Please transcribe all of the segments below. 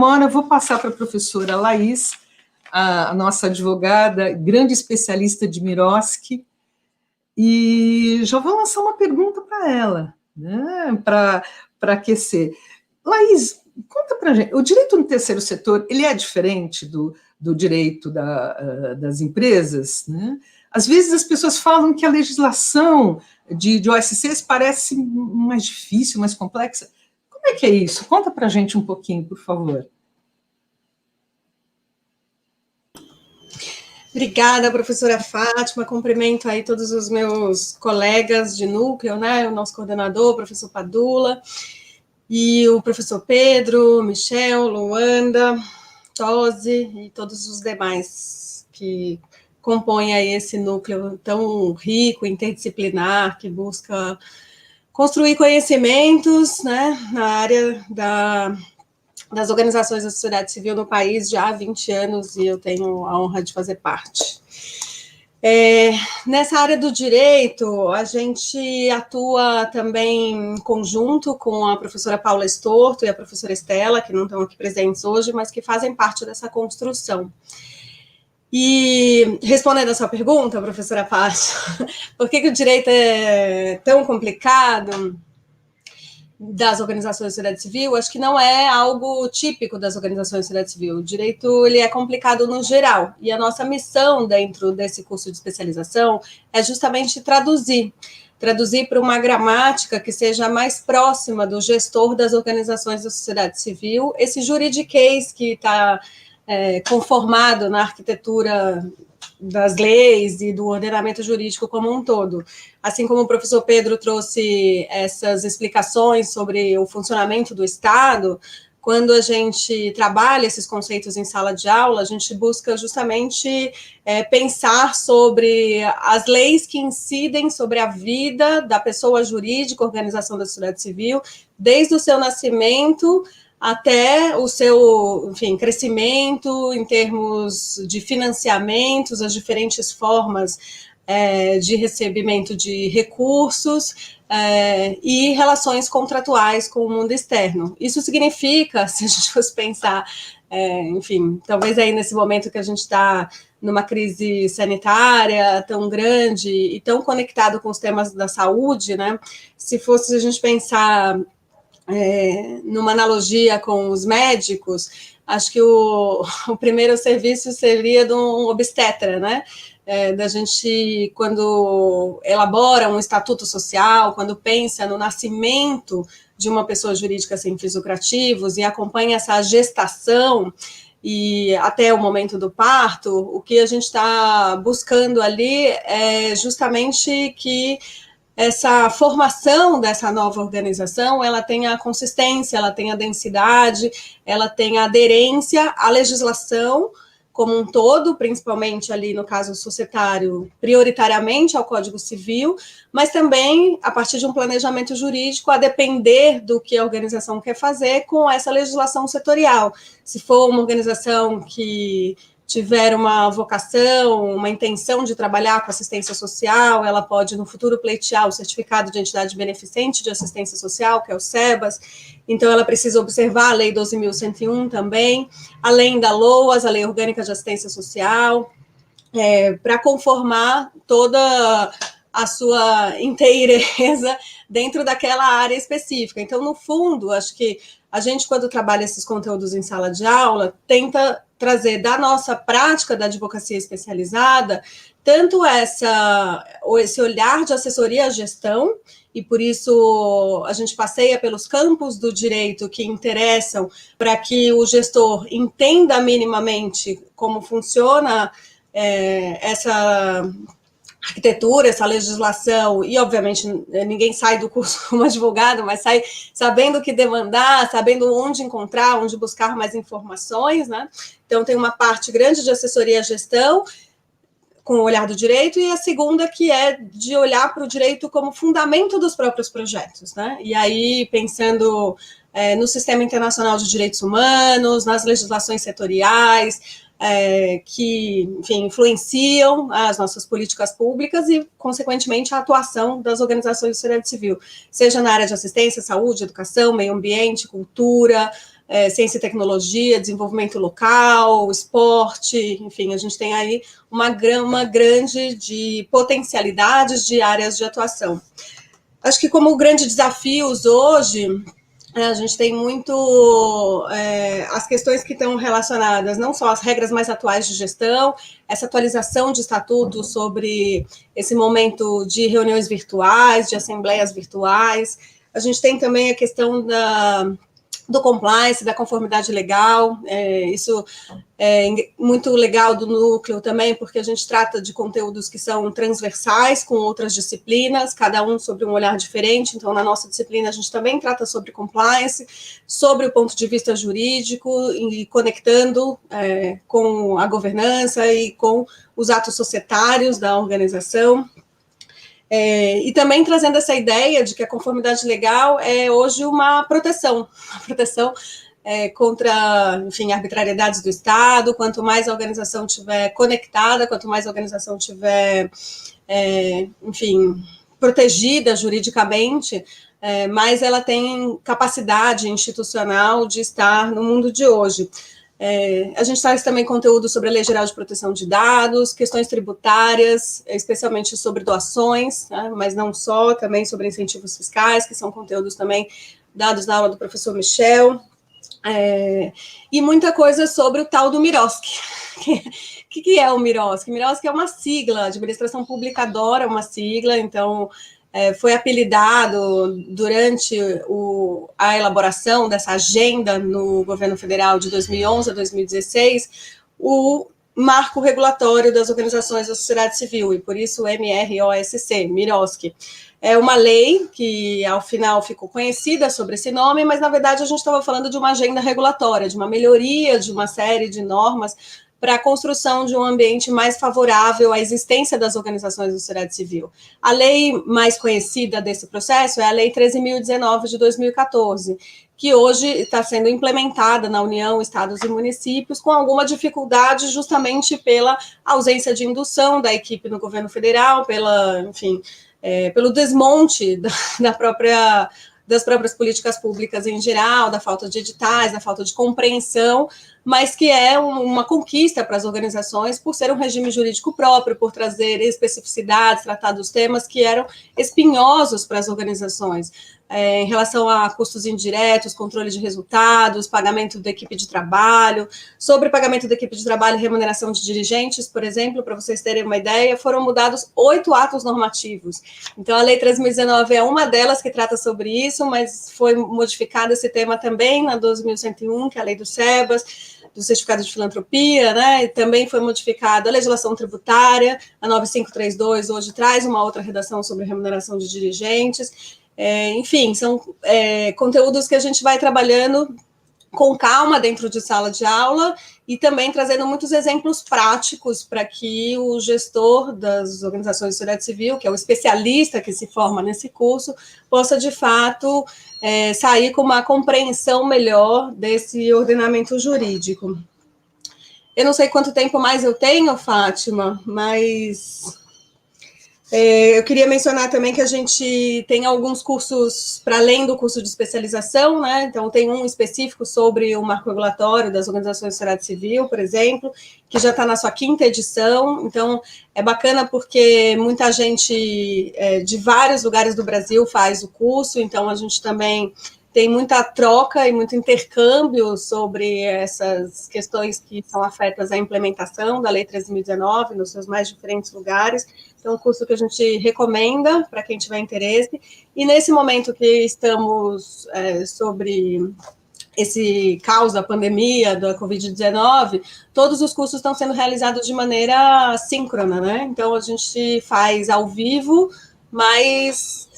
Agora eu vou passar para a professora Laís, a nossa advogada, grande especialista de Mirosky, e já vou lançar uma pergunta para ela, né, para aquecer. Laís, conta para a gente, o direito no terceiro setor, ele é diferente do direito das empresas, né? Às vezes as pessoas falam que a legislação de OSCs parece mais difícil, mais complexa. Como é que é isso? Conta para a gente um pouquinho, por favor. Obrigada, professora Fátima. Cumprimento aí todos os meus colegas de núcleo, né? O nosso coordenador, o professor Padula, e o professor Pedro, Michel, Luanda, Tosi e todos os demais que compõem aí esse núcleo tão rico, interdisciplinar, que busca construir conhecimentos, né, na área das organizações da sociedade civil no país já há 20 anos, e eu tenho a honra de fazer parte. Nessa área do direito, a gente atua também em conjunto com a professora Paula Estorto e a professora Estela, que não estão aqui presentes hoje, mas que fazem parte dessa construção. E respondendo a sua pergunta, professora Fátima, por que o direito é tão complicado das organizações da sociedade civil? Acho que não é algo típico das organizações da sociedade civil. O direito, ele é complicado no geral, e a nossa missão dentro desse curso de especialização é justamente traduzir para uma gramática que seja mais próxima do gestor das organizações da sociedade civil, esse juridiquês que está conformado na arquitetura das leis e do ordenamento jurídico como um todo. Assim como o professor Pedro trouxe essas explicações sobre o funcionamento do Estado, quando a gente trabalha esses conceitos em sala de aula, a gente busca justamente pensar sobre as leis que incidem sobre a vida da pessoa jurídica, organização da sociedade civil, desde o seu nascimento até o seu, enfim, crescimento em termos de financiamentos, as diferentes formas de recebimento de recursos e relações contratuais com o mundo externo. Isso significa, se a gente fosse pensar, enfim, talvez aí nesse momento que a gente está numa crise sanitária tão grande e tão conectado com os temas da saúde, né? Se fosse a gente pensar numa analogia com os médicos, acho que o primeiro serviço seria de um obstetra, né? Da gente, quando elabora um estatuto social, quando pensa no nascimento de uma pessoa jurídica sem fins lucrativos e acompanha essa gestação e até o momento do parto, o que a gente está buscando ali é justamente que essa formação dessa nova organização, ela tenha a consistência, ela tenha a densidade, ela tenha a aderência à legislação como um todo, principalmente ali no caso societário, prioritariamente ao Código Civil, mas também a partir de um planejamento jurídico a depender do que a organização quer fazer com essa legislação setorial. Se for uma organização que tiver uma vocação, uma intenção de trabalhar com assistência social, ela pode, no futuro, pleitear o Certificado de Entidade Beneficente de Assistência Social, que é o SEBAS, então ela precisa observar a Lei 12.101 também, além da LOAS, a Lei Orgânica de Assistência Social, para conformar toda a sua inteireza dentro daquela área específica. Então, no fundo, acho que a gente, quando trabalha esses conteúdos em sala de aula, tenta trazer da nossa prática da advocacia especializada, tanto esse olhar de assessoria à gestão, e por isso a gente passeia pelos campos do direito que interessam para que o gestor entenda minimamente como funciona essa arquitetura, essa legislação, e obviamente ninguém sai do curso como advogado, mas sai sabendo o que demandar, sabendo onde encontrar, onde buscar mais informações, né? Então tem uma parte grande de assessoria à gestão, com o olhar do direito, e a segunda que é de olhar para o direito como fundamento dos próprios projetos, né? E aí pensando no sistema internacional de direitos humanos, nas legislações setoriais, que, enfim, influenciam as nossas políticas públicas e, consequentemente, a atuação das organizações da sociedade civil, seja na área de assistência, saúde, educação, meio ambiente, cultura, ciência e tecnologia, desenvolvimento local, esporte, enfim, a gente tem aí uma gama grande de potencialidades de áreas de atuação. Acho que como grandes desafios hoje, a gente tem muito as questões que estão relacionadas não só às regras mais atuais de gestão, essa atualização de estatuto sobre esse momento de reuniões virtuais, de assembleias virtuais. A gente tem também a questão do compliance, da conformidade legal, isso é muito legal do núcleo também, porque a gente trata de conteúdos que são transversais com outras disciplinas, cada um sobre um olhar diferente. Então, na nossa disciplina, a gente também trata sobre compliance, sobre o ponto de vista jurídico, e conectando com a governança e com os atos societários da organização. E também trazendo essa ideia de que a conformidade legal é hoje uma proteção contra, enfim, arbitrariedades do Estado. Quanto mais a organização estiver conectada, quanto mais a organização estiver, enfim, protegida juridicamente, mais ela tem capacidade institucional de estar no mundo de hoje. A gente traz também conteúdo sobre a Lei Geral de Proteção de Dados, questões tributárias, especialmente sobre doações, né, mas não só, também sobre incentivos fiscais, que são conteúdos também dados na aula do professor Michel, e muita coisa sobre o tal do MIROSC. O que é o MIROSC? O MIROSC é uma sigla, Administração Pública adora uma sigla, então foi apelidado durante a elaboração dessa agenda no governo federal de 2011 a 2016, o marco regulatório das organizações da sociedade civil, e por isso o MROSC, MIROSC. É uma lei que, ao final, ficou conhecida sobre esse nome, mas, na verdade, a gente estava falando de uma agenda regulatória, de uma melhoria de uma série de normas para a construção de um ambiente mais favorável à existência das organizações da sociedade civil. A lei mais conhecida desse processo é a Lei 13.019 de 2014, que hoje está sendo implementada na União, estados e municípios, com alguma dificuldade justamente pela ausência de indução da equipe no governo federal, pelo desmonte das próprias políticas públicas em geral, da falta de editais, da falta de compreensão, mas que é uma conquista para as organizações por ser um regime jurídico próprio, por trazer especificidades, tratar dos temas que eram espinhosos para as organizações, em relação a custos indiretos, controle de resultados, pagamento da equipe de trabalho. Sobre pagamento da equipe de trabalho e remuneração de dirigentes, por exemplo, para vocês terem uma ideia, foram mudados 8 atos normativos. Então, a Lei 3.019 é uma delas que trata sobre isso, mas foi modificado esse tema também na 12.101, que é a Lei do SEBAS, do Certificado de Filantropia, né? E também foi modificada a legislação tributária, a 9532 hoje traz uma outra redação sobre remuneração de dirigentes. Enfim, são conteúdos que a gente vai trabalhando com calma dentro de sala de aula e também trazendo muitos exemplos práticos para que o gestor das organizações de sociedade civil, que é o especialista que se forma nesse curso, possa, de fato, sair com uma compreensão melhor desse ordenamento jurídico. Eu não sei quanto tempo mais eu tenho, Fátima, mas eu queria mencionar também que a gente tem alguns cursos para além do curso de especialização, né? Então, tem um específico sobre o marco regulatório das organizações de sociedade civil, por exemplo, que já está na sua 5ª edição. Então, é bacana porque muita gente de vários lugares do Brasil faz o curso, então a gente também tem muita troca e muito intercâmbio sobre essas questões que são afetas à implementação da Lei 13.019 nos seus mais diferentes lugares. Então, é um curso que a gente recomenda para quem tiver interesse. E nesse momento que estamos sobre esse caos da pandemia, da Covid-19, todos os cursos estão sendo realizados de maneira síncrona, né? Então, a gente faz ao vivo, mas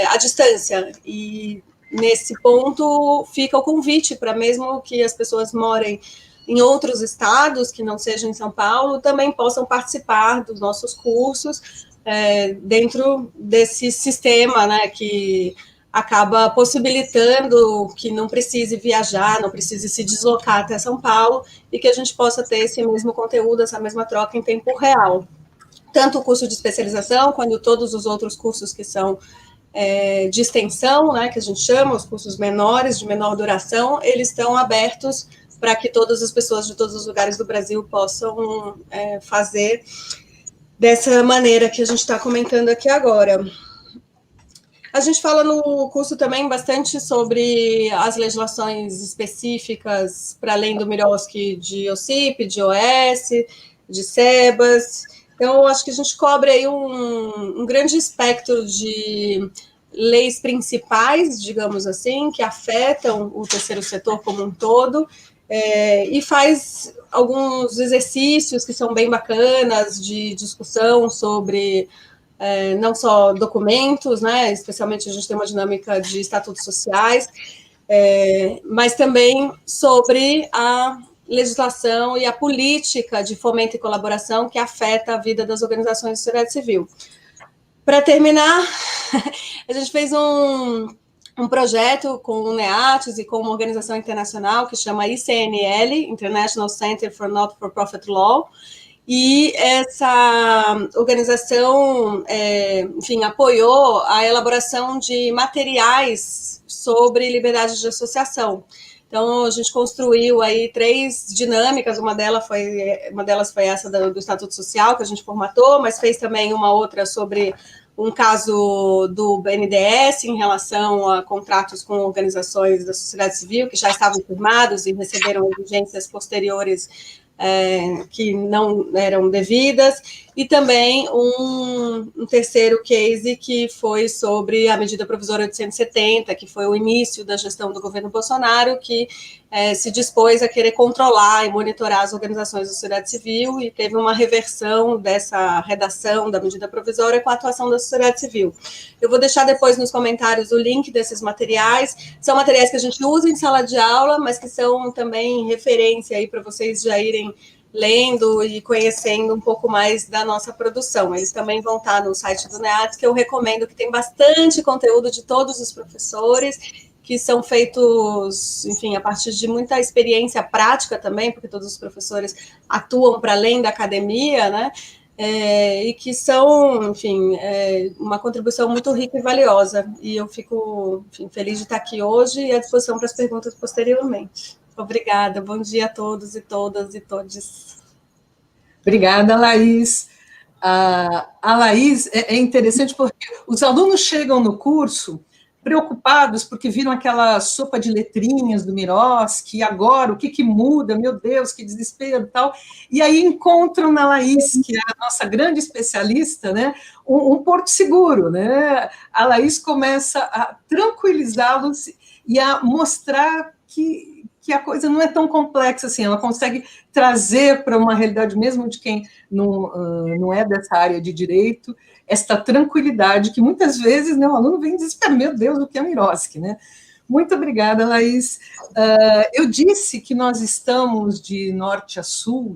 à distância. E nesse ponto fica o convite para, mesmo que as pessoas morem em outros estados, que não sejam em São Paulo, também possam participar dos nossos cursos dentro desse sistema, né, que acaba possibilitando que não precise viajar, não precise se deslocar até São Paulo, e que a gente possa ter esse mesmo conteúdo, essa mesma troca em tempo real. Tanto o curso de especialização, quanto todos os outros cursos que são de extensão, né, que a gente chama, os cursos menores, de menor duração, eles estão abertos para que todas as pessoas de todos os lugares do Brasil possam fazer dessa maneira que a gente está comentando aqui agora. A gente fala no curso também bastante sobre as legislações específicas, para além do Miroski, de OCIP, de OS, de SEBAS. Então, acho que a gente cobre aí um grande espectro de leis principais, digamos assim, que afetam o terceiro setor como um todo, e faz alguns exercícios que são bem bacanas de discussão sobre não só documentos, né, especialmente a gente tem uma dinâmica de estatutos sociais, mas também sobre a legislação e a política de fomento e colaboração que afeta a vida das organizações de sociedade civil. Para terminar, a gente fez um projeto com o NEATES e com uma organização internacional que chama ICNL, International Center for Not-for-Profit Law, e essa organização, enfim, apoiou a elaboração de materiais sobre liberdade de associação. Então, a gente construiu aí 3 dinâmicas, uma delas foi essa do Estatuto Social, que a gente formatou, mas fez também uma outra sobre um caso do BNDES em relação a contratos com organizações da sociedade civil que já estavam firmados e receberam exigências posteriores que não eram devidas, e também um terceiro case que foi sobre a medida provisória 870, que foi o início da gestão do governo Bolsonaro, que se dispôs a querer controlar e monitorar as organizações da sociedade civil, e teve uma reversão dessa redação da medida provisória com a atuação da sociedade civil. Eu vou deixar depois nos comentários o link desses materiais. São materiais que a gente usa em sala de aula, mas que são também referência aí para vocês já irem lendo e conhecendo um pouco mais da nossa produção. Eles também vão estar no site do NEATES, que eu recomendo, que tem bastante conteúdo de todos os professores, que são feitos, enfim, a partir de muita experiência prática também, porque todos os professores atuam para além da academia, né? E que são, enfim, uma contribuição muito rica e valiosa. E eu fico, enfim, feliz de estar aqui hoje e à disposição para as perguntas posteriormente. Obrigada, bom dia a todos e todas e todes. Obrigada, Laís. A Laís é interessante porque os alunos chegam no curso preocupados porque viram aquela sopa de letrinhas do Miroski, e agora o que muda, meu Deus, que desespero e tal, e aí encontram na Laís, que é a nossa grande especialista, né, um porto seguro, né? A Laís começa a tranquilizá-los e a mostrar que a coisa não é tão complexa assim, ela consegue trazer para uma realidade mesmo de quem não é dessa área de direito, esta tranquilidade que muitas vezes, né, o aluno vem desesperado, meu Deus, o que é Miroski, né? Muito obrigada, Laís. Eu disse que nós estamos de norte a sul,